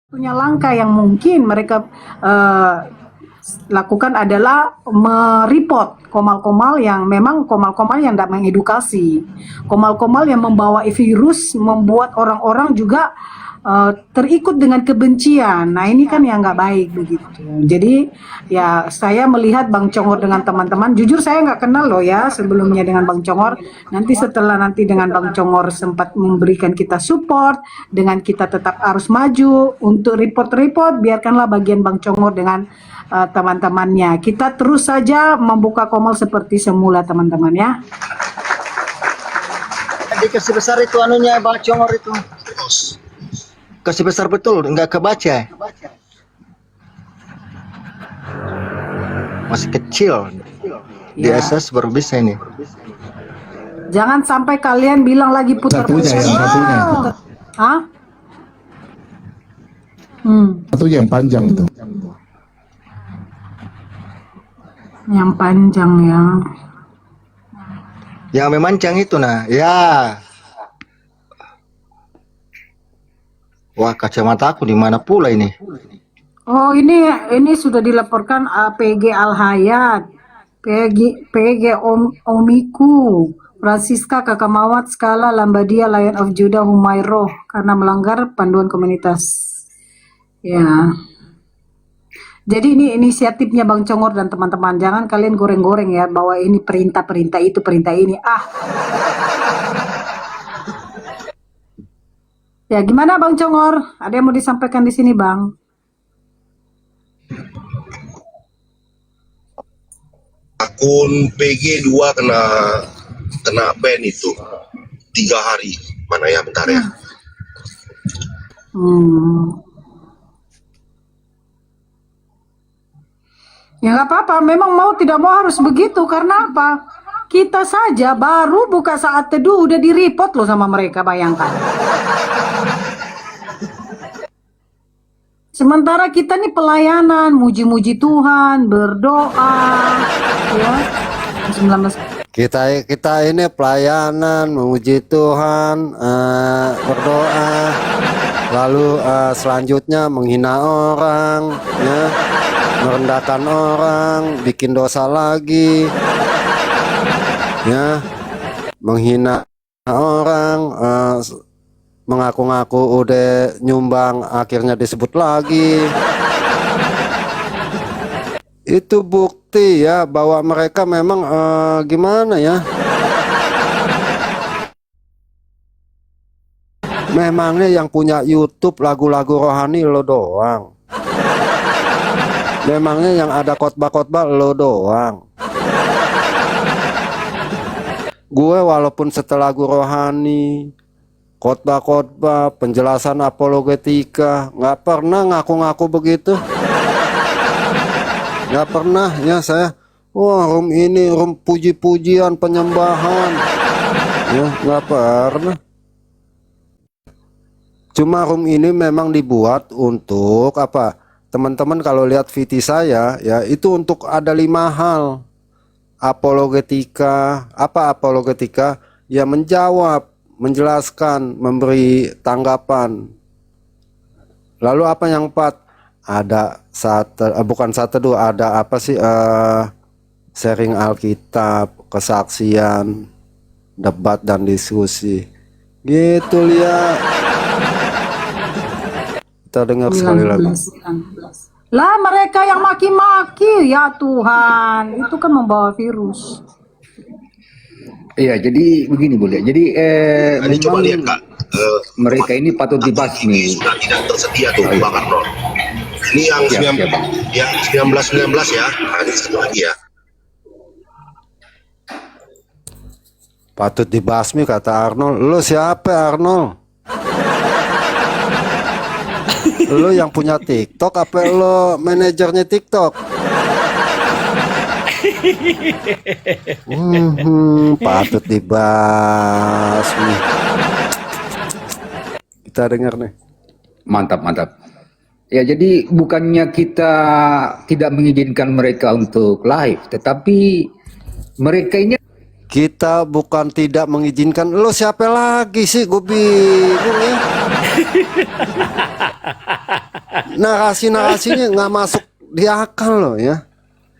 Satunya langkah yang mungkin mereka lakukan adalah mereport komal-komal yang memang komal-komal yang tidak mengedukasi, komal-komal yang membawa virus, membuat orang-orang juga terikut dengan kebencian. Nah ini kan yang nggak baik begitu. Jadi ya saya melihat Bang Congor dengan teman-teman, jujur saya nggak kenal loh ya sebelumnya dengan Bang Congor. Nanti dengan Bang Congor sempat memberikan kita support, dengan kita tetap harus maju untuk report-report, biarkanlah bagian Bang Congor dengan teman-temannya. Kita terus saja membuka komal seperti semula teman-teman ya. Dikasih besar itu anunya Bang Congor itu. Kasih besar betul, nggak kebaca. Masih kecil. Di Ya. SS baru bisa ini. Jangan sampai kalian bilang lagi putar-putar. Satunya. Hah? Satunya yang panjang itu. Yang panjang ya. Yang memancang itu nah, ya. Wah, kacamata aku di mana pula ini? Oh ini sudah dilaporkan PG Al Hayat, PG Omiku, Francisca Kakamawat, Skala Lambadia, Lion of Judah, Humayroh karena melanggar panduan komunitas. Ya. Jadi ini inisiatifnya Bang Congor dan teman-teman. Jangan kalian goreng-goreng ya bahwa ini perintah itu, perintah ini. Ya, gimana Bang Congor? Ada yang mau disampaikan di sini, Bang? Akun PG2 kena ban itu 3 hari. Mana ya, bentar ya. Ya nggak apa-apa, memang mau tidak mau harus begitu, karena apa? Kita saja baru buka saat teduh udah di-report loh sama mereka, bayangkan. Sementara kita nih pelayanan, muji-muji Tuhan, berdoa, ya. 19. Kita ini pelayanan, memuji Tuhan, berdoa, lalu selanjutnya menghina orang, ya, merendahkan orang, bikin dosa lagi, ya, menghina orang, mengaku-ngaku udah nyumbang, akhirnya disebut lagi. Itu bukti ya bahwa mereka memang gimana ya, memangnya yang punya YouTube lagu-lagu rohani lo doang, memangnya yang ada khotbah-khotbah lo doang. Gue walaupun setelah lagu rohani, khotbah-khotbah, penjelasan apologetika, nggak pernah ngaku-ngaku begitu. Nggak pernah ya saya. Wah, room ini room puji-pujian, penyembahan. Ya, nggak pernah. Cuma room ini memang dibuat untuk apa? Teman-teman kalau lihat VT saya ya, itu untuk ada 5 hal. Apologetika, apa apologetika? Ya menjawab, menjelaskan, memberi tanggapan. Lalu apa yang 4? Ada bukan satu dua, ada apa sih, sharing Alkitab, kesaksian, debat dan diskusi. Gitu lihat. Kita dengar sekali lagi. Lah mereka yang maki-maki, ya Tuhan, itu kan membawa virus. Iya, jadi begini boleh. Jadi Ini coba lihat Kak. mereka ini patut dibasmi. Sudah tidak tersedia tuh Bang Arnold. Ini yang yang 19 ya. Nah, ini satu lagi ya. Patut dibasmi kata Arnold. Lu siapa Arnold? Lu yang punya TikTok apa lu manajernya TikTok? Patut dibasmi. Kita dengar nih. Mantap, mantap. Ya, jadi bukannya kita tidak mengizinkan mereka untuk live, tetapi mereka ini Kita bukan tidak mengizinkan. Lu siapa lagi sih? Gue bingung ya. narasi-narasinya nggak masuk di akal loh ya.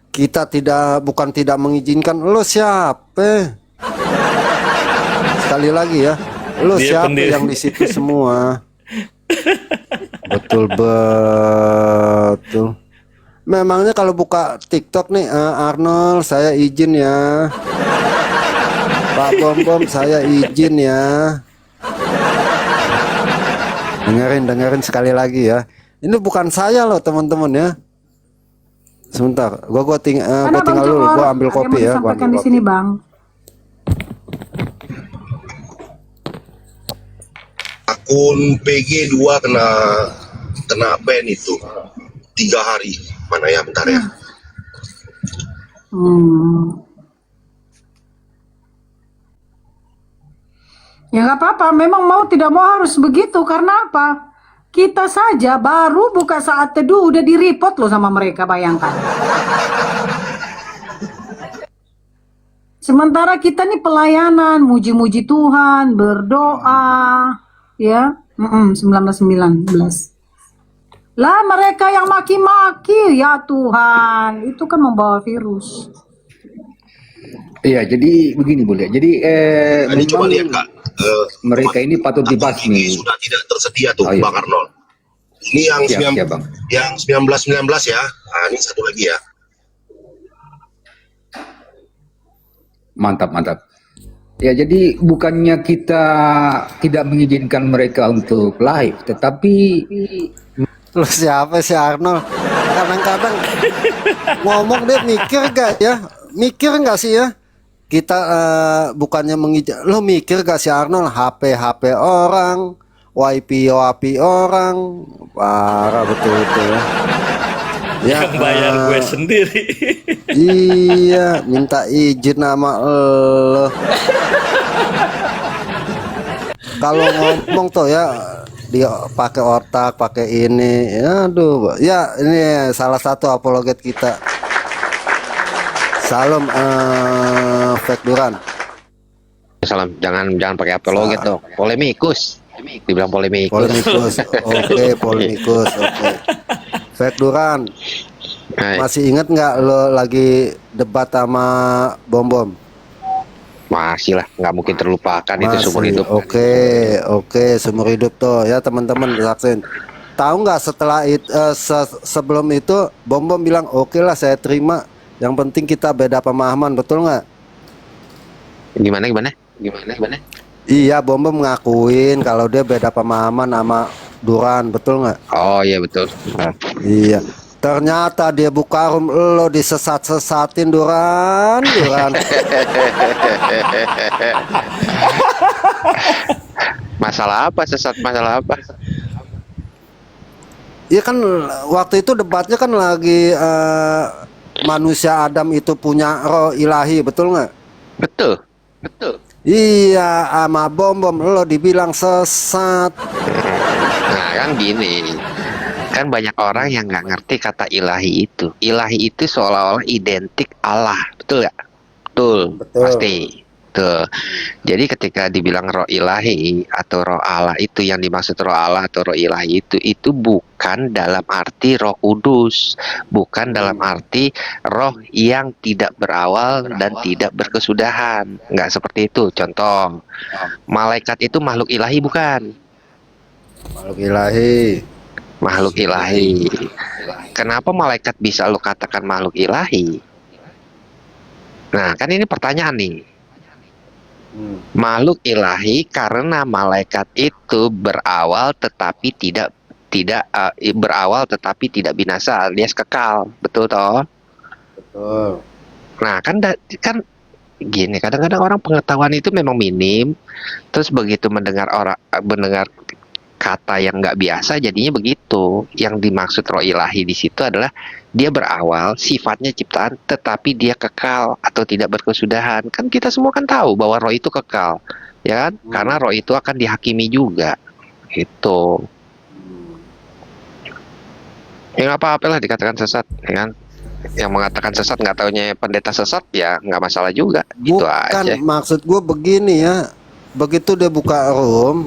Kita bukan tidak mengizinkan. Lo siapa? Sekali lagi ya, lo Dia siapa pendiri. yang di situ semua? Betul. Memangnya kalau buka TikTok nih, Arnold saya izin ya, Pak Bom saya izin ya. Dengerin sekali lagi ya. Ini bukan saya loh teman-teman ya. Sebentar, gua Mana Bang tinggal dulu, Congor? gua ambil Ada yang kopi mau ya. disampaikan di sini, Bang. Akun PG 2 kena ban itu 3 hari. Mana ya, bentar ya. Ya nggak apa-apa, memang mau tidak mau harus begitu. Karena apa? Kita saja baru buka saat teduh udah di-report loh sama mereka, bayangkan. Sementara kita nih pelayanan, muji-muji Tuhan, berdoa, ya, 1919. Lah mereka yang maki-maki, ya Tuhan, itu kan membawa virus. Iya, jadi begini boleh. Jadi Ini coba memang lihat Kak. mereka ini patut Ini dibasmi. sudah tidak tersedia tuh, Oh, iya. Bang Arnold. Ini yang Siap, Bang. yang 1919 ya. Nah, ini satu lagi ya. Mantap. Ya, jadi bukannya kita tidak mengizinkan mereka untuk live, tetapi Lo siapa sih Arnold? Kadang-kadang ngomong dia mikir gak ya? Mikir gak sih ya? Kita bukannya mengizinkan. Lo mikir gak sih Arnold? HP orang, WiFi orang, parah betul-betul ya. Yang bayar gue sendiri. Iya, minta izin sama lo. Kalau ngomong tuh ya, dia pakai otak, pakai ini. Aduh, ya ini salah satu apologet kita. Salam Fake Duran. Salam, jangan pakai apologet dong. Polemikus. Dibilang polemikus. Polemikus. Oke, polemikus. Oke. Fake Duran. Hai. Masih inget nggak lo lagi debat sama Bom? Masih lah, nggak mungkin terlupakan itu seumur Masih. hidup. Oke, seumur hidup tuh ya teman-teman saksin. Tahu nggak setelah itu sebelum itu Bom bilang oke lah saya terima. Yang penting kita beda pemahaman, betul nggak? Gimana? Iya, Bom ngakuin kalau dia beda pemahaman sama Duran, betul nggak? Oh iya betul. Iya. Ternyata dia buka room, lo disesat-sesatin Duran. Masalah apa sesat? Masalah apa? Iya kan waktu itu debatnya kan lagi manusia Adam itu punya roh ilahi, betul nggak? Betul. Iya, sama Bom lo dibilang sesat. Nah kan gini, kan banyak orang yang nggak ngerti kata ilahi itu. Ilahi itu seolah-olah identik Allah, betul nggak? Betul. Pasti. Tuh. Jadi ketika dibilang roh ilahi atau roh Allah, itu yang dimaksud roh Allah atau roh ilahi itu bukan dalam arti roh kudus, bukan dalam arti roh yang tidak berawal dan tidak berkesudahan. Nggak seperti itu. Contoh, malaikat itu makhluk ilahi bukan? Makhluk ilahi. Kenapa malaikat bisa lo katakan makhluk ilahi? Nah, kan ini pertanyaan nih. Makhluk ilahi karena malaikat itu berawal tetapi tidak binasa alias kekal, betul toh? Betul. Nah, kan gini, kadang-kadang orang pengetahuan itu memang minim, terus begitu mendengar kata yang nggak biasa jadinya begitu. Yang dimaksud roh ilahi di situ adalah dia berawal, sifatnya ciptaan, tetapi dia kekal atau tidak berkesudahan. Kan kita semua kan tahu bahwa roh itu kekal, ya kan? Karena roh itu akan dihakimi juga, gitu. Ya nggak apa-apa lah dikatakan sesat, ya kan? Yang mengatakan sesat nggak taunya pendeta sesat ya nggak masalah juga, gitu Bukan, aja. maksud gue begini ya. Begitu dia buka room,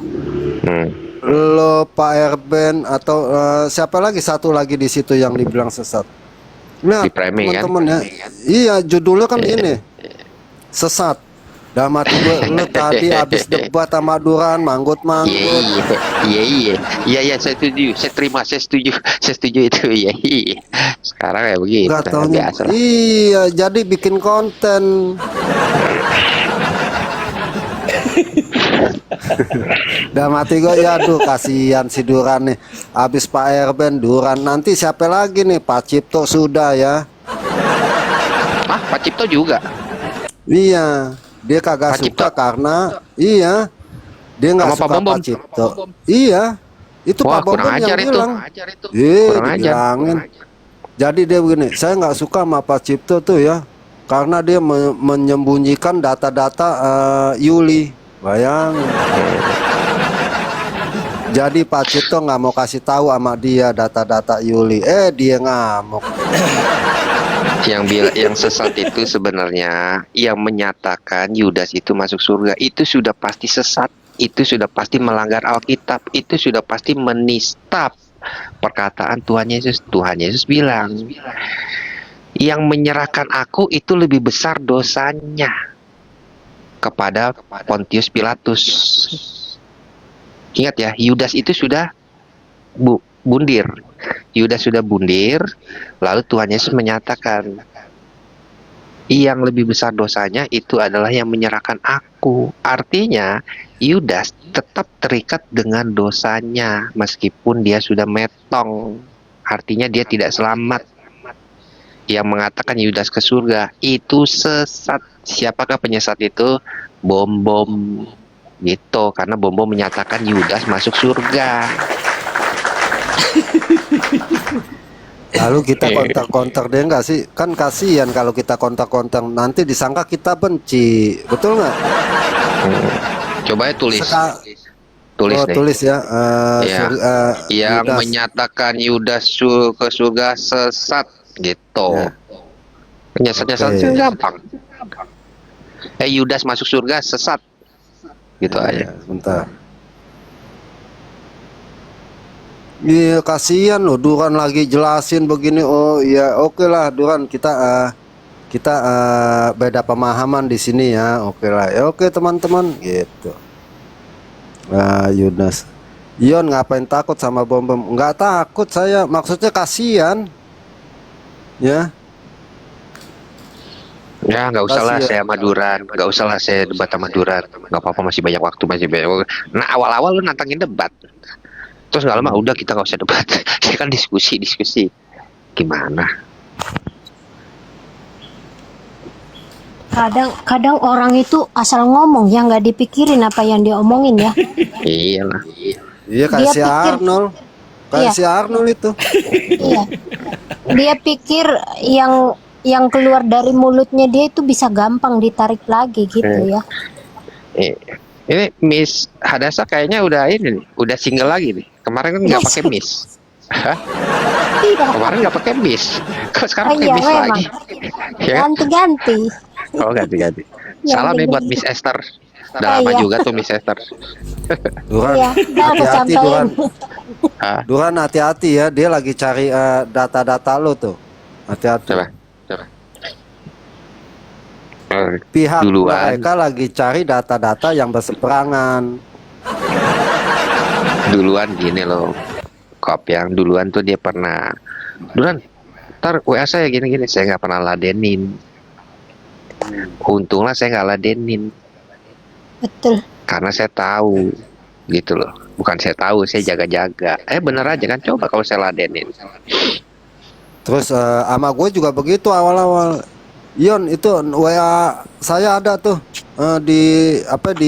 lo Pak Erben atau siapa lagi satu lagi di situ yang dibilang sesat. Nah, Di framing kan? teman-teman ya. Iya, judulnya kan ini. Sesat. Dalam hati gue, lu tadi habis debat sama Duran, manggut-manggut. Iya, saya setuju, saya setuju itu, iya. Sekarang ya begitu, Gak taunya, biasa lah. iya, jadi bikin konten. Dalam hati gue, ya aduh kasihan si Duran nih. Habis Pak Erben, Duran, nanti siapa lagi nih? Pak Cipto sudah ya. Pak Cipto juga. Iya, dia kagak Pak suka Cipto. karena iya, dia nggak Sama Pak suka Bombom. Pak Cipto. Iya, itu Wah, Pak Bombom kurang yang ajar itu. bilang. Iya, Kurang ajar. dibilangin. Jadi dia begini, saya nggak suka sama Pak Cipto tuh ya, karena dia menyembunyikan data-data Yuli. Bayangin. Jadi Pak Cipto nggak mau kasih tahu sama dia data-data Yuli. Dia ngamuk. Yang sesat itu sebenarnya yang menyatakan Yudas itu masuk surga itu sudah pasti sesat, itu sudah pasti melanggar Alkitab, itu sudah pasti menista perkataan Tuhan Yesus. Tuhan Yesus bilang, yang menyerahkan aku itu lebih besar dosanya kepada Pontius Pilatus. Ingat ya, Yudas itu sudah bundir. Yudas sudah bundir, lalu Tuhan Yesus menyatakan, yang lebih besar dosanya itu adalah yang menyerahkan aku. Artinya, Yudas tetap terikat dengan dosanya, meskipun dia sudah metong. Artinya dia tidak selamat. Yang mengatakan Yudas ke surga, itu sesat. Siapakah penyesat itu? Bom-bom. Gitu, karena bom-bom menyatakan Yudas masuk surga. Lalu kita kontak-kontak dia nggak sih? Kan kasihan kalau kita kontak-kontak nanti disangka kita benci, betul nggak? Coba ya tulis. Tulis deh. tulis ya. Ya. Yang Yudas. menyatakan Yudas ke surga sesat gitu. Ya. Penyesat-nyesat Oke. gampang. Yudas masuk surga sesat. Gitu aja. Bentar. Iya kasihan loh, Duran lagi jelasin begini. Oh iya, oke lah Duran, kita beda pemahaman di sini ya. Oke lah, ya oke teman-teman gitu. Yudas, Ion ngapain takut sama bom-bom? Nggak takut saya, maksudnya kasihan ya. Ya nggak usah lah Kasihan. saya sama Duran, nggak usah lah saya debat sama Duran, nggak apa-apa, masih banyak waktu, masih banyak waktu. Nah awal-awal lu nantangin debat, terus nggak lama udah kita nggak usah debat, kita kan diskusi gimana? Kadang orang itu asal ngomong ya, nggak dipikirin apa yang dia omongin ya. Iyalah. Iya kayak Dia si pikir- Arnold, kayak Iya. si Arnold itu. Iya. Dia pikir yang keluar dari mulutnya dia itu bisa gampang ditarik lagi gitu ya. Ini Miss Hadasa kayaknya udah ini nih, udah single lagi nih. Kemarin kan nggak pakai Miss. Hah? Iya. Kemarin nggak pakai Miss. Kok sekarang pakai Iya, Miss memang. lagi? Ya kan? Ganti-ganti. Oh ganti-ganti. Iya, Salam nih ganti-ganti. buat Miss Esther. Udah lama Iya. juga tuh Miss Esther. Duran, Iya, udah aku hati-hati sampein. Duran. Ah, Duran hati-hati ya, dia lagi cari data-data lo tuh. Hati-hati. coba. Pihak Duluan. mereka lagi cari data-data yang berseberangan. Duluan gini loh. Kop yang duluan tuh dia pernah. Duluan, ntar WA saya gini-gini, saya nggak pernah ladenin. Untunglah saya nggak ladenin. Betul. Karena saya tahu gitu loh, bukan saya tahu, saya jaga-jaga. Bener aja kan, coba kalau saya ladenin. Terus sama gue juga begitu awal-awal. Ion itu WA saya ada tuh di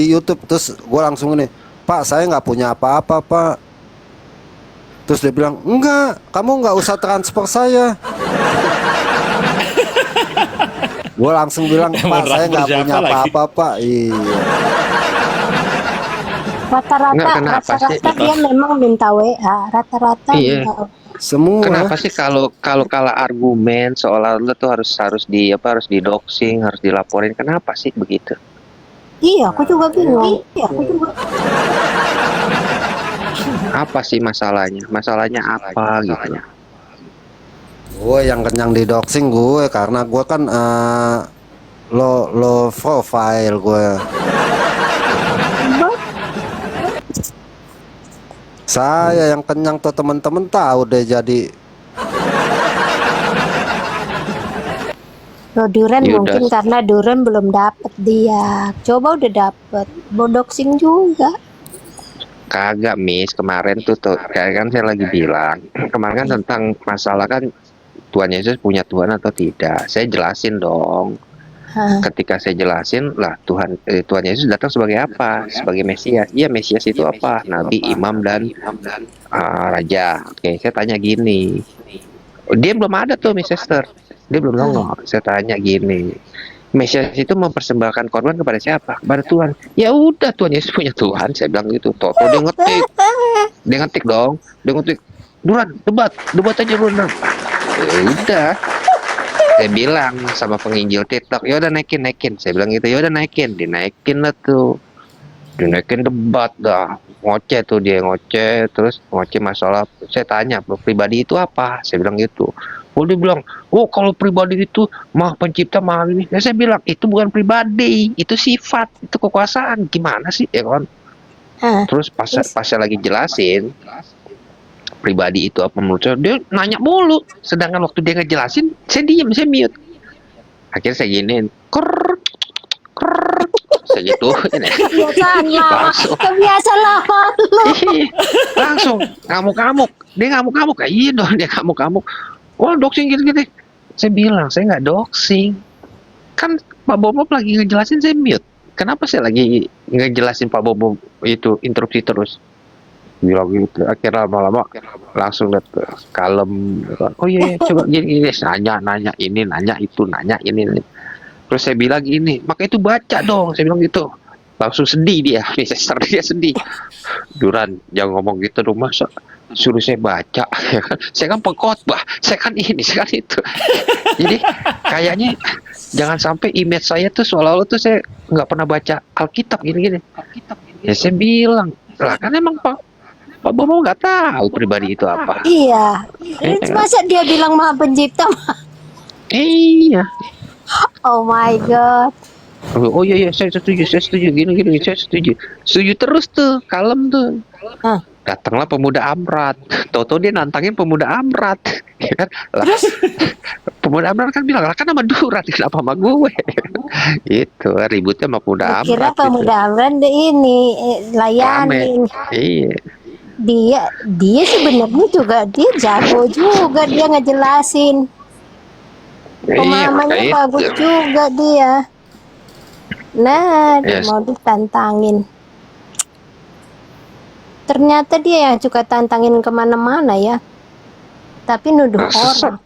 YouTube, terus gue langsung ini, Pak saya nggak punya apa-apa Pak. Terus dia bilang, enggak, kamu nggak usah transfer saya. Gue langsung bilang, Pak Emang saya nggak transfer punya siapa lagi? apa-apa Pak. Iya. Enggak, kenapa sih? Rata-rata dia memang minta WA. Rata-rata Iya. minta. Semua. Kenapa sih kalau kalah argumen seolah olah tuh harus harus didoxing, harus dilaporin? Kenapa sih begitu? Iya, aku juga bingung. Iya, aku juga. Apa sih masalahnya? Masalahnya apa gitu? Gue yang kenyang di doxing gue karena gue kan low profile gue. Saya yang kenyang tuh temen-temen tahu deh jadi. Lo Duren Ya mungkin udah. karena Duren belum dapet dia. Coba udah dapet, bodoxing juga. Kagak Miss, kemarin tuh kayak kan saya lagi bilang, kemarin kan tentang masalah kan Tuhan Yesus punya Tuhan atau tidak. Saya jelasin dong. Hah. Ketika saya jelasin lah Tuhan Yesus datang sebagai apa? Sebagai Mesias. Iya, Mesias itu apa? Nabi, imam dan raja. Oke, saya tanya gini. Dia belum ada tuh Miss Esther. Dia belum nongol. Saya tanya gini. Mesias itu mempersembahkan korban kepada siapa? Kepada Tuhan. Ya udah, Tuhan Yesus punya Tuhan. Saya bilang gitu. Toto dia ngetik. Dia ngetik dong. Dia ngetik. Duran, debat aja Duran. Ya udah. Saya bilang sama penginjil TikTok, ya udah naikin. Saya bilang gitu, ya udah naikin, dinaikin lah tuh, dinaikin debat dah, ngoceh tuh dia terus ngoceh masalah. Saya tanya, pribadi itu apa? Saya bilang gitu. Oh dia bilang, oh kalau pribadi itu mah pencipta mah ini. Ya, saya bilang itu bukan pribadi, itu sifat, itu kekuasaan. Gimana sih ya kan? Terus pas saya lagi jelasin pribadi itu apa menurut saya, dia nanya mulu, sedangkan waktu dia ngejelasin saya diem, saya mute. Akhirnya saya giniin, saya gitu Kebiasaan lama, langsung kebiasaan lama lo. langsung ngamuk dia kayak iya dong, dia ngamuk wah doxing gitu. Saya bilang saya nggak doxing, kan Pak Bobo lagi ngejelasin saya mute. Kenapa saya lagi ngejelasin Pak Bobo itu interupsi terus? Bilang gitu, akhirnya lama-lama langsung kalem. Oh iya, coba gini nanya ini, nanya itu, nanya ini. Terus saya bilang gini, maka itu baca dong, saya bilang gitu. Langsung sedih dia, dia sedih. Duran, jangan ngomong gitu dong, masa suruh saya baca, ya kan? Saya kan pengkhotbah, saya kan ini, saya kan itu. Jadi kayaknya jangan sampai image saya tuh seolah-olah tuh saya nggak pernah baca Alkitab gini-gini. Ya saya bilang, lah kan emang Pak Bobo nggak tahu pribadi itu apa. Iya, masa dia bilang maha pencipta? Iya. Oh my god. Oh iya, saya setuju gini saya setuju terus tuh, kalem tuh. Datanglah pemuda Amrat, Toto dia nantangin pemuda Amrat, ya kan? Lah, pemuda Amrat kan bilang, lah kan sama Duran, kenapa sama gue? Itu ributnya sama pemuda Amrat. Kira pemuda Amran ini layanin. Iya. Dia sebenarnya juga dia jago juga, dia ngejelasin. Pemahamannya bagus juga dia. Nah, dia mau ditantangin. Ternyata dia yang suka tantangin kemana-mana ya. Tapi nuduh orang.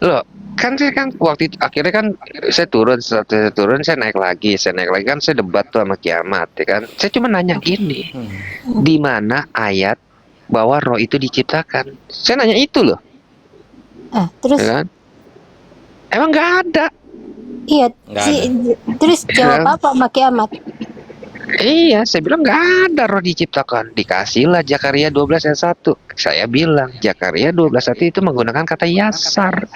Loh, kan saya kan waktu itu akhirnya kan saya turun, setelah saya turun saya naik lagi kan saya debat tuh sama Kiamat, ya kan. Saya cuma nanya gini, di mana ayat bahwa roh itu diciptakan? Saya nanya itu loh. Terus Ya kan? Emang nggak ada. iya, terus jawab apa sama Kiamat? Iya, saya bilang nggak ada roh diciptakan. Dikasihlah Zakaria 12 ayat 1. Saya bilang Zakaria 12 ayat 1 itu menggunakan kata yasar.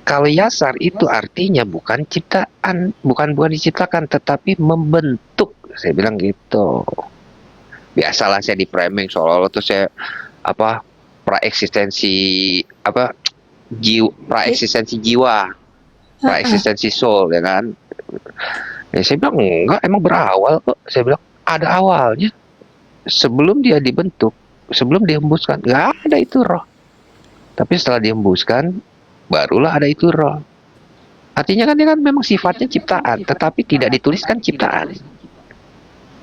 Kalau yasar itu artinya bukan ciptaan, bukan diciptakan, tetapi membentuk. Saya bilang gitu. Biasalah saya di framing seolah-olah tuh saya praeksistensi jiwa, praeksistensi soul, ya kan. Ya, saya bilang enggak, emang berawal kok. Saya bilang ada awalnya, sebelum dia dibentuk, sebelum dihembuskan, nggak ada itu roh. Tapi setelah dihembuskan, barulah ada itu roh. Artinya kan dia kan memang sifatnya ciptaan, tetapi tidak dituliskan ciptaan.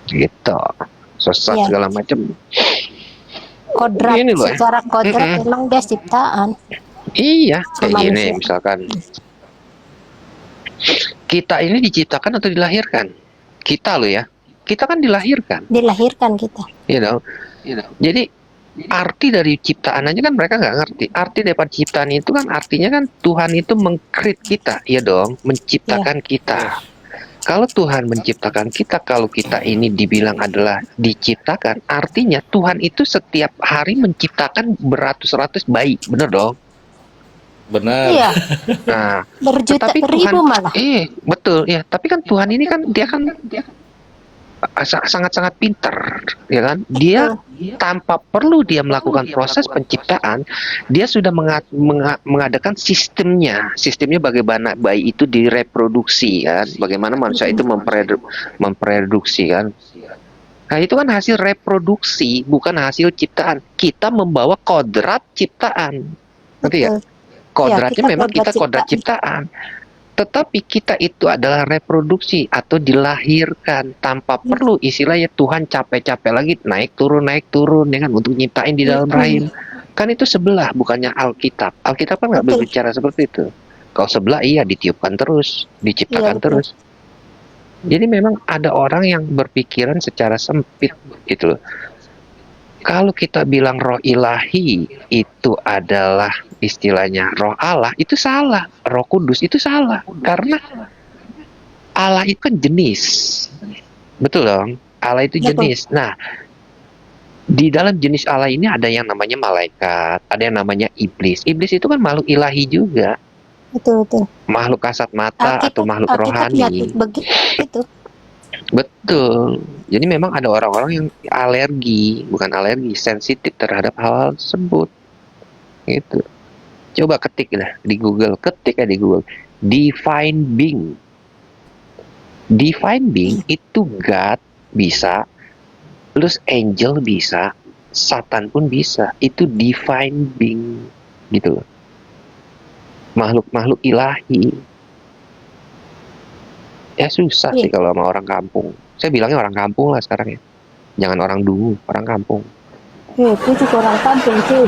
Gitu, sesat segala macam. Kodrat, Ini loh, secara kodrat memang dia ciptaan. Iya, kayak Manusia. gini misalkan. Kita ini diciptakan atau dilahirkan? Kita loh ya. Kita kan dilahirkan. Dilahirkan kita. You know. Jadi arti dari ciptaan aja kan mereka nggak ngerti. Arti daripada ciptaan itu kan artinya kan Tuhan itu meng-create kita, ya dong, menciptakan kita. Kalau Tuhan menciptakan kita, kalau kita ini dibilang adalah diciptakan, artinya Tuhan itu setiap hari menciptakan beratus-ratus bayi, bener dong? Benar. Iya, Nah, berjuta tetapi Tuhan, ribu malah. betul ya. Tapi kan Tuhan ini kan dia kan sangat-sangat pintar, ya kan? Dia tanpa perlu dia melakukan proses penciptaan, dia sudah mengadakan sistemnya. Sistemnya bagaimana bayi itu direproduksi, kan? Bagaimana manusia itu memproduksi, kan? Nah, itu kan hasil reproduksi, bukan hasil ciptaan. Kita membawa kodrat ciptaan, ngerti ya? Betul. Kodratnya kita memang kita kodrat ciptaan. Tetapi kita itu adalah reproduksi atau dilahirkan tanpa perlu istilahnya Tuhan capek-capek lagi naik turun ya kan untuk nyiptain di dalam rahim. Kan itu sebelah, bukannya Alkitab. Alkitab kan nggak Betul. berbicara seperti itu. Kalau sebelah iya ditiupkan terus, diciptakan Iya, betul. terus. Jadi memang ada orang yang berpikiran secara sempit gitu loh. Kalau kita bilang roh ilahi itu adalah istilahnya roh Allah, itu salah. Roh Kudus itu salah. Karena Allah itu kan jenis. Betul dong? Allah itu Betul. jenis. Nah, di dalam jenis Allah ini ada yang namanya malaikat, ada yang namanya iblis. Iblis itu kan makhluk ilahi juga. Betul, betul. Makhluk kasat mata atau makhluk Alkitab rohani. nyatut begitu. Betul. Jadi memang ada orang-orang yang bukan alergi, sensitif terhadap hal-hal tersebut. Gitu. Coba ketik lah di Google, Divine Being. Divine Being itu God bisa, terus angel bisa, Satan pun bisa. Itu Divine Being, gitu loh. Makhluk-makhluk ilahi. Ya susah sih kalau sama orang kampung. Saya bilangnya orang kampung lah sekarang ya. Jangan orang dulu, orang kampung. Itu juga orang kampung sih.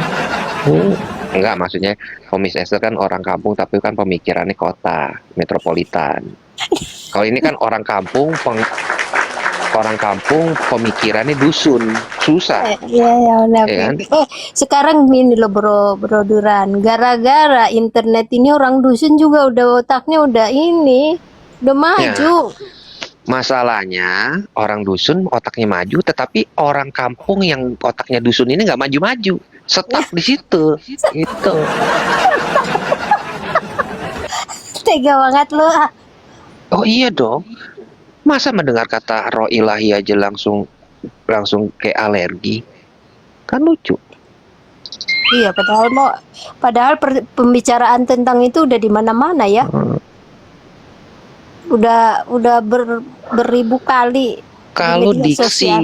Enggak, maksudnya Komis Esther kan orang kampung tapi kan pemikirannya kota, metropolitan. Kalau ini kan orang kampung, pemikirannya dusun, susah. Iya, ya, benar. Ya kan? Sekarang gini loh bro Duran. Gara-gara internet ini orang dusun juga udah otaknya udah maju. Masalahnya orang dusun otaknya maju, tetapi orang kampung yang otaknya dusun ini nggak maju-maju, stuck di situ. Itu. Tega banget lo. Oh iya dong. Masa mendengar kata roh ilahi aja langsung kayak alergi? Kan lucu. Iya, padahal pembicaraan tentang itu udah di mana-mana ya. Udah beribu kali. Kalau di media sosial.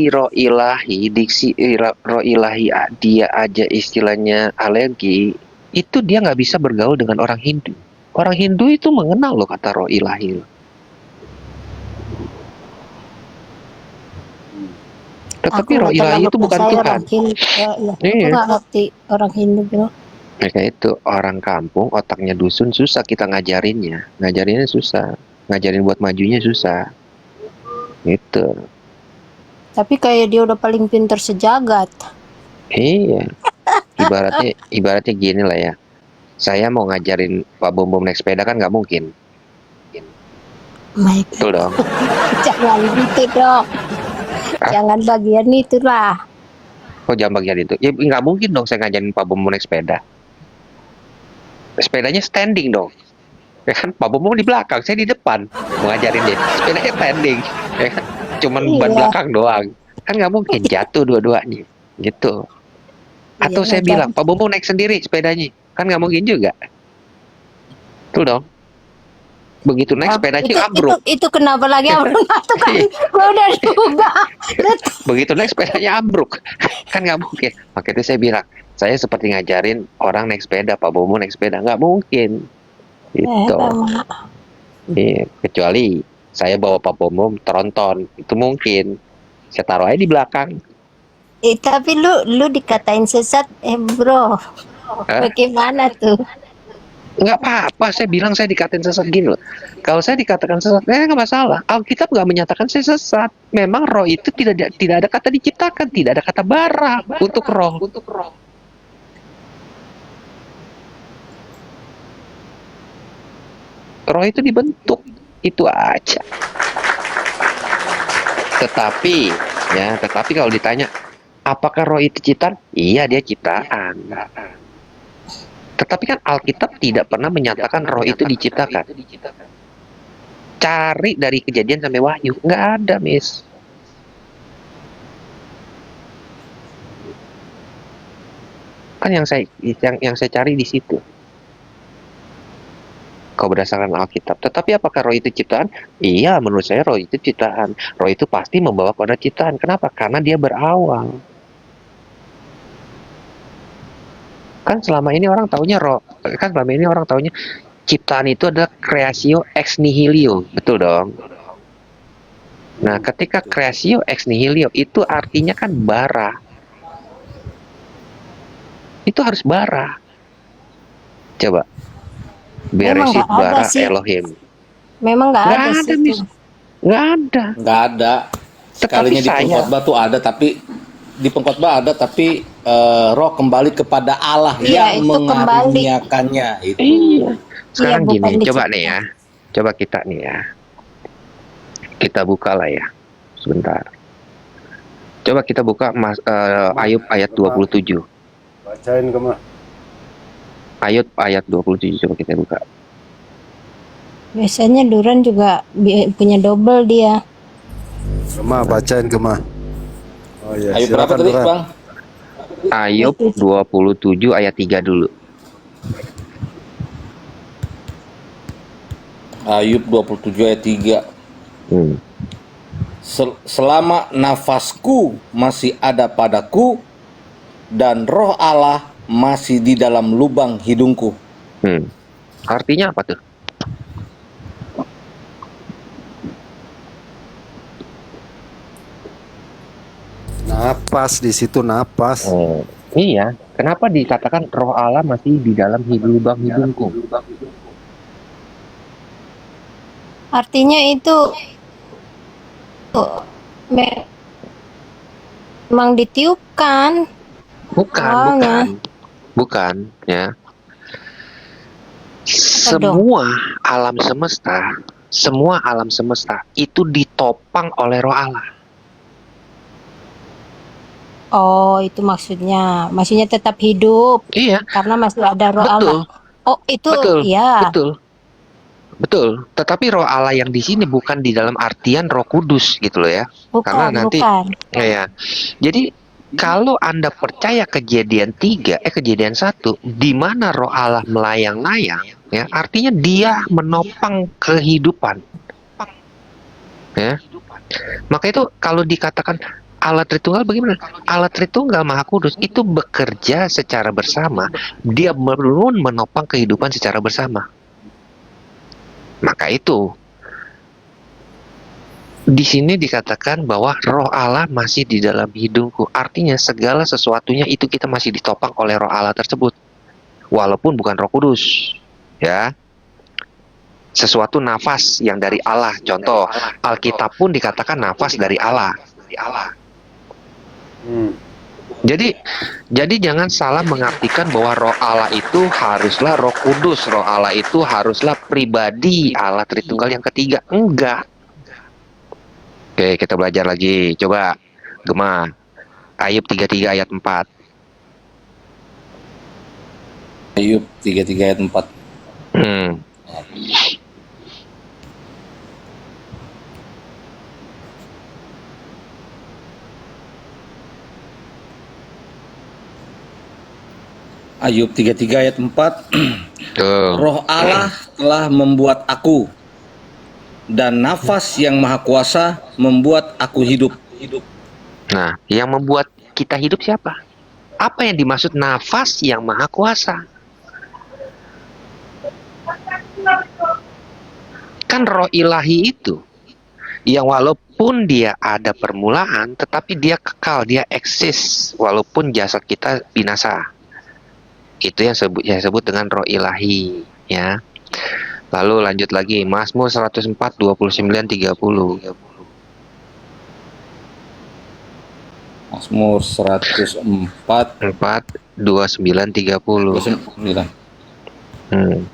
diksi roh ilahi dia aja istilahnya alergi, itu dia nggak bisa bergaul dengan orang Hindu. Orang Hindu itu mengenal loh kata roh ilahi. Tetapi roh ilahi itu bukan Tuhan. Aku nggak ngerti orang Hindu bro. Mereka itu orang kampung, otaknya dusun, susah kita ngajarinnya susah, ngajarin buat majunya susah. Gitu. Tapi kayak dia udah paling pintar sejagat. Iya. Ibaratnya gini lah ya. Saya mau ngajarin Pak Bom naik sepeda kan nggak mungkin. Betul dong. Jangan gitu dong. Jangan bagian itulah. Oh jangan bagian itu. Ya nggak mungkin dong saya ngajarin Pak Bom naik sepeda. Sepedanya standing dong. Ya kan Pak Bom di belakang, saya di depan mau ngajarin dia. Sepedanya standing. Ya kan? Cuman ban belakang doang. Kan nggak mungkin jatuh dua-duanya. Gitu. Atau saya bilang Pak Bom naik sendiri sepedanya. Kan nggak mungkin juga. Betul dong. Begitu naik sepedanya ambruk. Itu kenapa lagi ambruk? Itu kan udah juga. Begitu naik sepedanya ambruk. Kan nggak mungkin. Makanya itu saya bilang, saya seperti ngajarin orang naik sepeda, Pak Bomo naik sepeda. Nggak mungkin. Gitu. Iya, kecuali saya bawa Pak Bomo tronton. Itu mungkin. Saya taruh aja di belakang. Tapi lu dikatain sesat, bro. Bagaimana tuh? Nggak apa-apa, saya bilang saya dikatain sesat gini loh. Kalau saya dikatakan sesat, nggak masalah. Alkitab nggak menyatakan saya sesat. Memang roh itu tidak ada kata diciptakan, tidak ada kata bara untuk roh. Roh itu dibentuk, itu aja. Tetapi kalau ditanya apakah roh itu ciptaan? Iya, dia ciptaan. Tetapi kan Alkitab tidak pernah menyatakan roh itu diciptakan. Cari dari Kejadian sampai Wahyu, nggak ada, Miss. Kan yang saya cari di situ. Kalau berdasarkan Alkitab. Tetapi apakah roh itu ciptaan? Iya, menurut saya roh itu ciptaan. Roh itu pasti membawa pada ciptaan. Kenapa? Karena dia berawal. Kan selama ini orang taunya ciptaan itu adalah creatio ex nihilo, betul dong? Nah, ketika creatio ex nihilo itu artinya kan bara. Itu harus bara. Coba. Memang Beresit nggak ada bara sih. Elohim. Memang nggak ada Nggak ada, sih. Miss. Nggak ada. Nggak ada. Sekalinya di saya- pengkhotbah tuh ada, tapi di pengkhotbah ada, tapi roh kembali kepada Allah Iya, yang itu kembali. mengaruniakannya itu. Iya. Sekarang Iya, bukan gini, coba diciptakan. nih ya. Coba kita nih ya. Kita buka lah ya. Sebentar. Coba kita buka Ayub ayat 27. Bacain ke mah. Ayub ayat 27 coba kita buka. Biasanya Duran juga punya double dia. Kemah, bacain kemah. Oh iya, Ayo berapa silakan, tadi, Duran. Bang? Ayub 27 ayat 3 dulu. Ayub 27 ayat 3. Hmm. Selama nafasku masih ada padaku dan roh Allah masih di dalam lubang hidungku. Artinya apa tuh? Napas di situ, napas. Iya. Kenapa dikatakan roh Allah masih di dalam lubang hidungku? Artinya itu memang ditiupkan. Bukan, ya. dong? Semua alam semesta itu ditopang oleh roh Allah. Oh, itu maksudnya. Maksudnya tetap hidup Iya, karena masih ada roh betul. Allah. Oh, itu Betul, ya. betul. Tetapi roh Allah yang di sini bukan di dalam artian Roh Kudus gitu loh ya. Karena Bukan, nanti bukan. ya. Jadi kalau Anda percaya kejadian 1 di mana roh Allah melayang-layang ya, artinya dia menopang kehidupan. Ya. Maka itu kalau dikatakan Allah Tritunggal bagaimana? Allah Tritunggal Maha Kudus itu bekerja secara bersama, dia menopang kehidupan secara bersama. Maka itu di sini dikatakan bahwa roh Allah masih di dalam hidungku. Artinya segala sesuatunya itu kita masih ditopang oleh roh Allah tersebut. Walaupun bukan Roh Kudus. Ya. Sesuatu nafas yang dari Allah. Contoh, Alkitab pun dikatakan nafas dari Allah. Jadi jangan salah mengartikan bahwa roh Allah itu haruslah Roh Kudus, roh Allah itu haruslah pribadi Allah Tritunggal yang ketiga. Enggak. Oke, kita belajar lagi. Coba Gema. Ayub 33 ayat 4. Ayub 33 ayat 4. Ayub 33 ayat 4. Tuh. Roh Allah telah membuat aku, dan nafas yang maha kuasa membuat aku hidup. Nah, yang membuat kita hidup siapa? Apa yang dimaksud nafas yang maha kuasa? Kan roh ilahi itu yang walaupun dia ada permulaan, tetapi dia kekal, dia eksis walaupun jasad kita binasa. Itu yang disebut dengan roh ilahi, ya. Lalu lanjut lagi, Mazmur 104 29 30. Mazmur 104 4 29 30. 29. Hmm.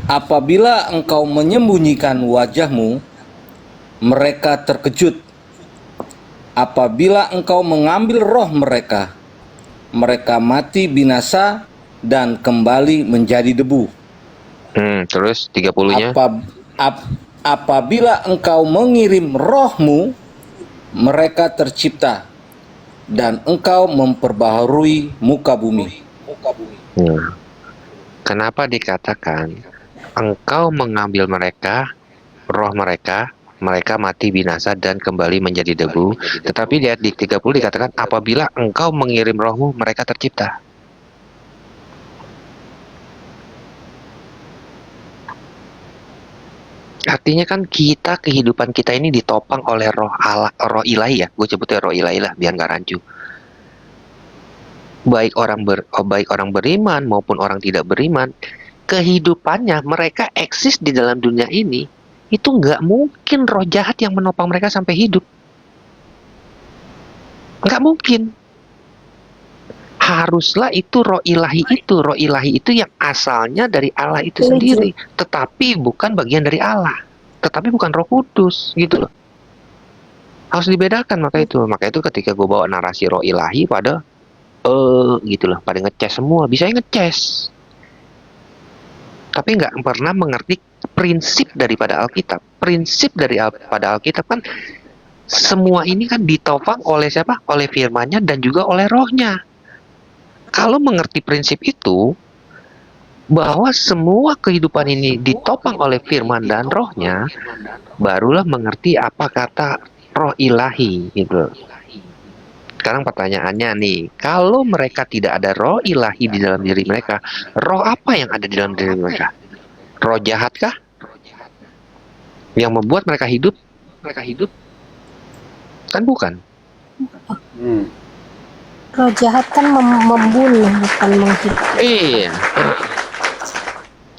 Apabila engkau menyembunyikan wajahmu mereka terkejut. Apabila engkau mengambil roh mereka, mereka mati binasa dan kembali menjadi debu. Terus 30-nya. Apabila engkau mengirim rohmu, mereka tercipta dan engkau memperbaharui muka bumi. Kenapa dikatakan engkau mengambil mereka, roh mereka, mereka mati binasa dan kembali menjadi debu. Tetapi di ayat 30 dikatakan apabila engkau mengirim rohmu, mereka tercipta. Artinya kan kehidupan kita ini ditopang oleh roh Allah, roh ilahi ya. Gue sebutnya roh ilahi lah biar nggak rancu. Baik orang beriman maupun orang tidak beriman, kehidupannya mereka eksis di dalam dunia ini, itu nggak mungkin roh jahat yang menopang mereka sampai hidup. Nggak mungkin. Haruslah itu roh ilahi itu yang asalnya dari Allah itu sendiri, tetapi bukan bagian dari Allah, tetapi bukan Roh Kudus gitu loh. Harus dibedakan. Maka itu ketika gue bawa narasi roh ilahi pada gitu loh, pada ngeces semua, bisa ngeces, tapi nggak pernah mengerti prinsip daripada Alkitab. Prinsip daripada Alkitab kan semua ini kan ditopang oleh siapa? Oleh firman-Nya dan juga oleh rohnya. Kalau mengerti prinsip itu, bahwa semua kehidupan ini ditopang oleh firman dan rohnya, barulah mengerti apa kata roh ilahi gitu. Sekarang pertanyaannya nih, kalau mereka tidak ada roh ilahi di dalam diri mereka, roh apa yang ada di dalam diri mereka? Roh jahat kah? Yang membuat mereka hidup? Kan bukan. Roh jahat kan membunuh, bukan menghidupkan. Iya.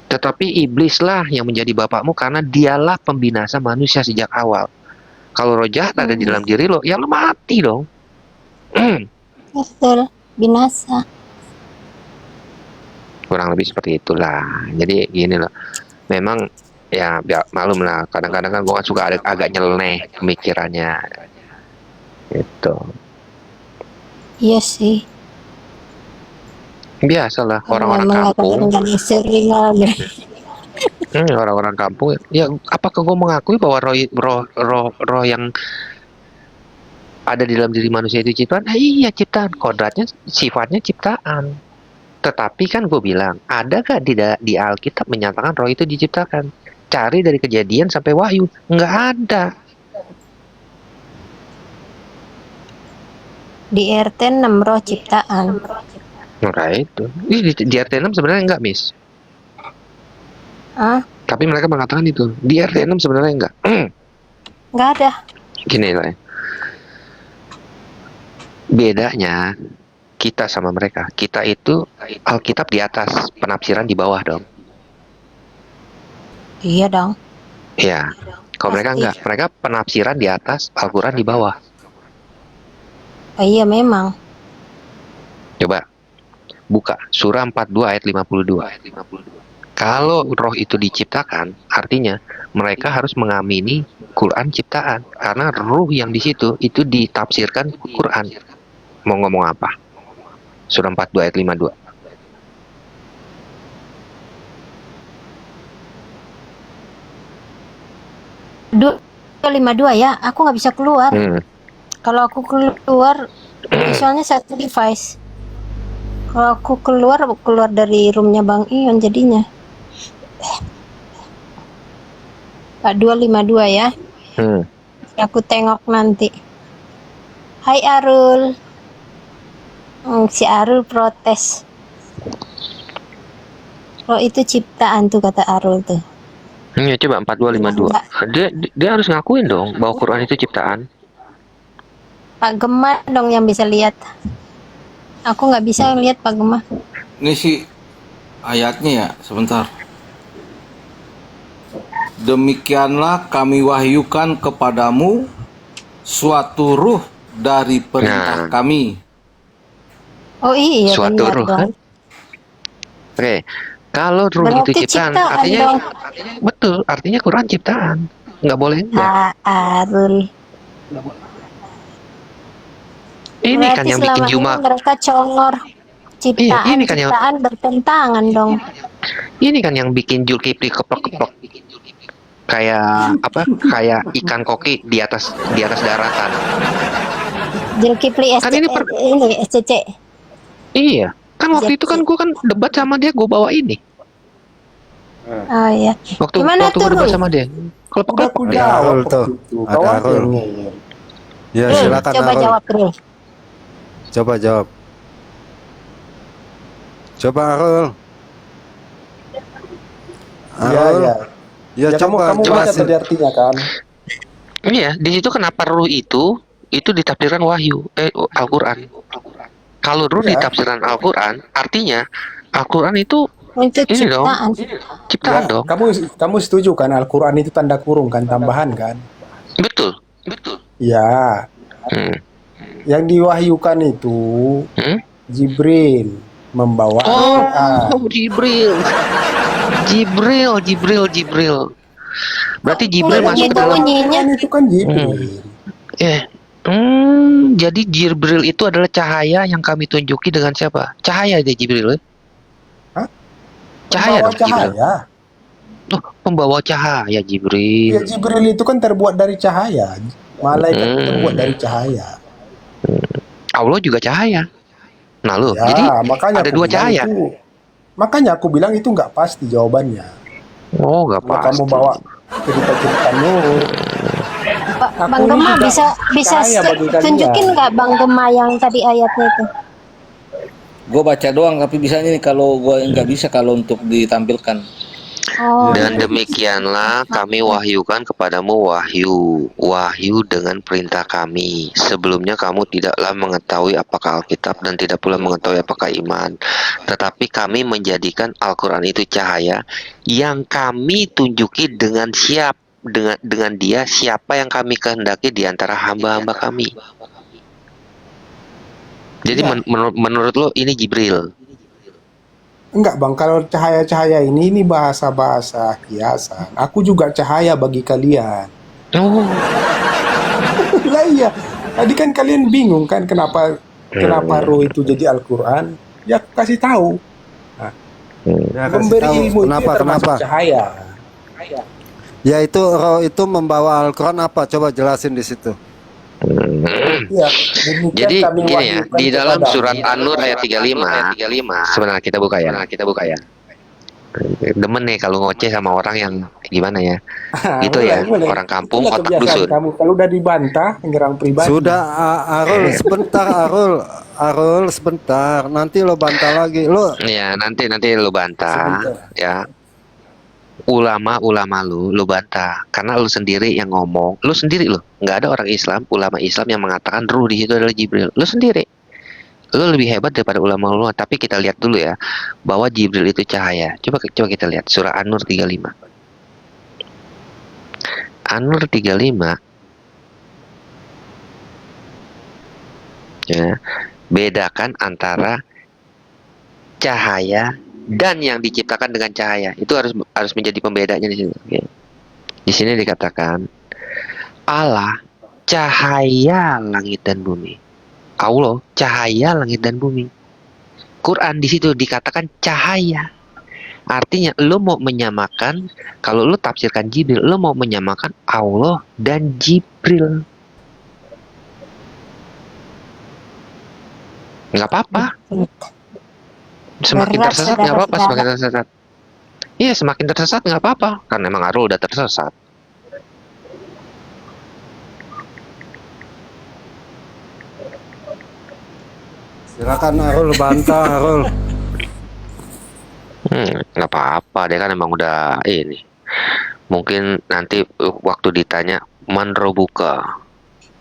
Tetapi iblislah yang menjadi bapakmu karena dialah pembinasa manusia sejak awal. Kalau roh jahat ada di dalam diri lo, ya lo mati dong. Betul, binasa. Kurang lebih seperti itulah. Jadi gini loh. Memang ya malum lah. Kadang-kadang kan gue suka agak nyeleneh pemikirannya. Gitu. Iya sih. Biasalah orang-orang kampung. Sering aja. Orang-orang kampung. Ya apakah gue mengakui bahwa roh yang ada di dalam diri manusia itu ciptaan? Iya ciptaan. Kodratnya sifatnya ciptaan. Tetapi kan gue bilang, ada gak di Alkitab menyatakan roh itu diciptakan? Cari dari Kejadian sampai Wahyu, nggak ada. Di RT 6 roh ciptaan. Nah itu, di RT 6 sebenarnya enggak, Miss. Tapi mereka mengatakan itu. Di RT 6 sebenarnya enggak. Nggak ada. Gini lah ya. Bedanya kita sama mereka. Kita itu Alkitab di atas, penafsiran di bawah dong. Iya dong. Iya. Kalau mereka enggak, mereka penafsiran di atas, Al-Quran di bawah. Oh, iya memang. Coba buka surah 42 ayat 52. Kalau roh itu diciptakan, artinya mereka harus mengamini Quran ciptaan, karena ruh yang di situ itu ditafsirkan Quran. Mau ngomong apa? Surah 42 ayat 52. Dua 52 ya, aku nggak bisa keluar. Kalau aku keluar, soalnya satu device. Kalau aku keluar dari roomnya Bang Ion jadinya. Pak 252 ya. Aku tengok nanti. Hai Arul. Si Arul protes. Roh itu ciptaan tuh kata Arul tuh. Ya coba 4252. Dia harus ngakuin dong bahwa Quran itu ciptaan. Pak Gemma dong yang bisa lihat. Aku nggak bisa lihat Pak Gemma. Ini sih ayatnya ya, sebentar. Demikianlah kami wahyukan kepadamu suatu ruh dari perintah kami. Oh iya, suatu benar ruh dong. kan? Oke. Kalau ruh Berarti itu ciptaan, ciptaan artinya dong. betul, artinya Quran ciptaan. Nggak boleh enggak. Arul. Ini kan Berarti yang bikin selama Juma. ini mereka congor. Iya, ini kan yang Ciptaan bertentangan dong. ini kan yang bikin Zulkifli keplok-keplok. Kayak apa? Kayak ikan koki di atas daratan. Zulkifli Kan ini ini SCC. Iya. Kan waktu itu kan gue kan debat sama dia, gue bawa ini. Oh iya. Waktu Gimana gue tuh, debat Rul? sama dia. Kelepek-kelepek. Ada Arul tuh. Ada Arul. Ya Rul, silakan coba Arul. jawab, Rul. Coba jawab. Coba Arul. Iya, Arul. iya. Ya, Ya, coba kamu baca jelasin. tadi artinya kan? Iya, di situ kenapa ruh itu ditafsirkan wahyu, Al-Quran. Kalau ruh Iya. ditafsirkan Al-Quran, artinya Al-Quran itu Untuk ini dong, ciptaan. ciptaan Ya, dong. kamu setuju kan Al-Quran itu tanda kurung kan, tambahan kan? Betul, betul. Ya, Hmm. yang diwahyukan itu Hmm? Jibril membawa Al-Quran. Oh, Jibril. Berarti Jibril Kalau masuk ke gitu dalam. bunyinya, Itu kan Jibril. Jadi Jibril itu adalah cahaya yang kami tunjuki dengan siapa? Cahaya dia Jibril. Hah? Cahaya Membawa dong Jibril. cahaya. Oh, pembawa cahaya Ya, Jibril. Jibril itu kan terbuat dari cahaya. Malaikat itu terbuat dari cahaya. Allah juga cahaya. Nah lo, Ya, jadi makanya ada aku dua bilang cahaya. makanya aku bilang itu nggak pasti jawabannya. Oh, nggak Kalau pasti. kamu bawa cerita-cerita Nur, Bang Gema juga bisa cahaya bagi kalian. tunjukin nggak Bang Gema yang tadi ayatnya itu? Gue baca doang, tapi bisanya nih kalau gue nggak bisa kalau untuk ditampilkan. Oh, Dan demikianlah kami wahyukan kepadamu wahyu dengan perintah kami. Sebelumnya kamu tidaklah mengetahui apakah Alkitab dan tidak pula mengetahui apakah iman. Tetapi kami menjadikan Al-Quran itu cahaya yang kami tunjuki dengan dia siapa yang kami kehendaki di antara hamba-hamba kami. Jadi menurut lo ini Jibril? enggak bang, kalau cahaya-cahaya ini bahasa-bahasa kiasan. Aku juga cahaya bagi kalian. Oh, Lah iya, tadi kan kalian bingung kan kenapa roh itu jadi Al-Quran? Ya aku kasih tahu. Ya, kasih Memberi tahu. ilmu itu Kenapa? termasuk cahaya. Ya itu roh itu membawa Al-Quran apa? Coba jelasin di situ. Ya, demikian Jadi kami gini ya, wahyukan di dalam kepadamu. surat An-Nur ayat 35, sebenarnya kita buka ya. Demen nih kalau ngoceh sama orang yang gimana ya. Gitu ya, orang kampung, Itulah otak kebiasaan dusun. kamu kalau udah dibantah nyerang pribadi. Sudah Arul sebentar Arul sebentar. Nanti lo bantah lagi. Lo Ya, nanti lu bantah ya. Ulama lu bantah karena lu sendiri yang ngomong, lu sendiri lo, nggak ada orang Islam, ulama Islam yang mengatakan ruh di situ adalah Jibril. Lu sendiri, lu lebih hebat daripada ulama. Tapi kita lihat dulu ya bahwa Jibril itu cahaya. Coba kita lihat surah An-Nur 35. An-Nur 35 ya, bedakan antara cahaya dan yang diciptakan dengan cahaya. Itu harus menjadi pembedanya di sini. Oke. Di sini dikatakan Allah cahaya langit dan bumi. Allah cahaya langit dan bumi. Quran di situ dikatakan cahaya. Artinya lo mau menyamakan, kalau lo tafsirkan Jibril, lo mau menyamakan Allah dan Jibril. Nggak apa-apa. Semakin Berat, tersesat nggak apa-apa, saudara-saudara. semakin tersesat. Iya, semakin tersesat nggak apa-apa, karena emang Arul udah tersesat. silakan Arul bantah Arul. Nggak apa-apa, dia kan emang udah ini. Mungkin nanti waktu ditanya man robuka,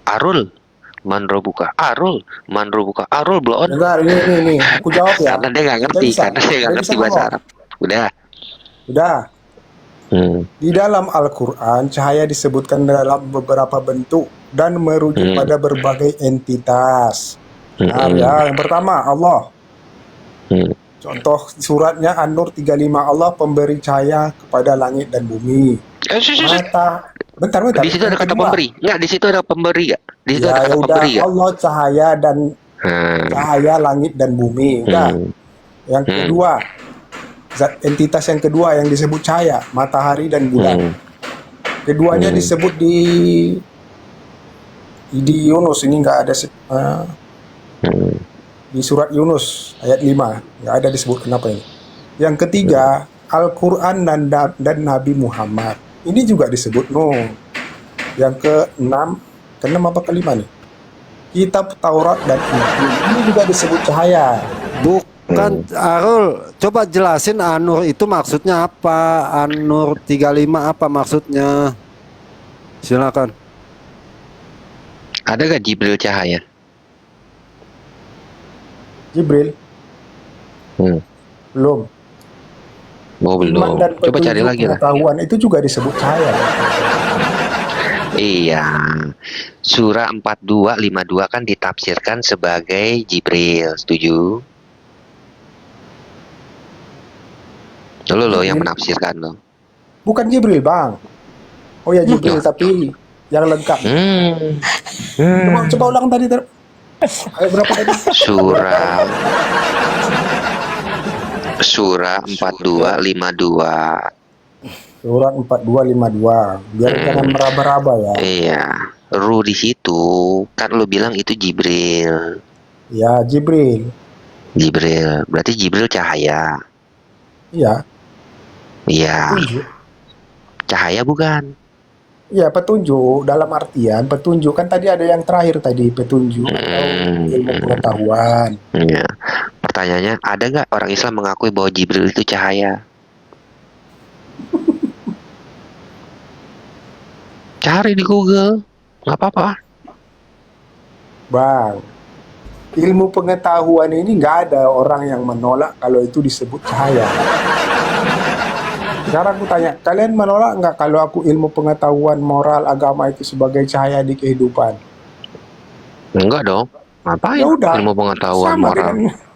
Arul man robuka, Arul man robuka, Arul bloon. Dengar, ini, aku jawab ya. Karena dia nggak ngerti, Bisa. karena dia nggak Dia ngerti bisa bahasa ngomong. Arab. Udah. Di dalam Al-Quran, cahaya disebutkan dalam beberapa bentuk dan merujuk pada berbagai entitas. Nah, ya, yang pertama Allah. Contoh suratnya An-Nur 35, Allah pemberi cahaya kepada langit dan bumi. Bentar. Di situ ada Yang kata kedua. pemberi. Enggak, di situ ada pemberi ya? Di situ Ya, ada ya kata udah, pemberi ya? Allah cahaya dan Hmm. cahaya langit dan bumi. Udah. Hmm. Yang kedua, zat entitas yang kedua yang disebut cahaya, matahari dan bulan. Hmm. Keduanya Hmm. disebut di Yunus, ini nggak ada Hmm. di surat Yunus ayat 5 nggak ada disebut kenapa ini. Yang ketiga, Al-Quran dan Nabi Muhammad. Ini juga disebut Yang keenam apa kelima nih? Kitab Taurat dan Injil. Ini juga disebut cahaya. Bukan, Arul, coba jelasin An-Nur itu maksudnya apa? An-Nur 35 apa maksudnya? Silakan. Ada gak Jibril cahaya? Jibril Hmm. belum. Oh, Iman belum. dan Coba cari petunjuk lagi lah. pengetahuan itu juga disebut cahaya. Iya. Surah 42:52 kan ditafsirkan sebagai Jibril. Setuju? Lo yang menafsirkan lo. Bukan Jibril, Bang. Oh ya Jibril, tapi yang lengkap. Coba ulang tadi. Ayo berapa tadi? Surah 42:52. Surat 4252. Biar jangan meraba-raba ya. Iya. Ru di situ kan lo bilang itu Jibril. Ya, Jibril. Jibril. Berarti Jibril cahaya. Iya. Iya. Petunjuk. Cahaya bukan? Iya, petunjuk dalam artian petunjuk kan tadi ada yang terakhir tadi petunjuk atau ilmu pengetahuan. Iya. Pertanyaannya, ada nggak orang Islam mengakui bahwa Jibril itu cahaya? Cari di Google, nggak apa-apa. Bang, ilmu pengetahuan ini nggak ada orang yang menolak kalau itu disebut cahaya. Sekarang aku tanya, kalian menolak nggak kalau aku ilmu pengetahuan moral agama itu sebagai cahaya di kehidupan? Enggak dong. Ngapain Ya udah, ilmu pengetahuan sama moral? dengan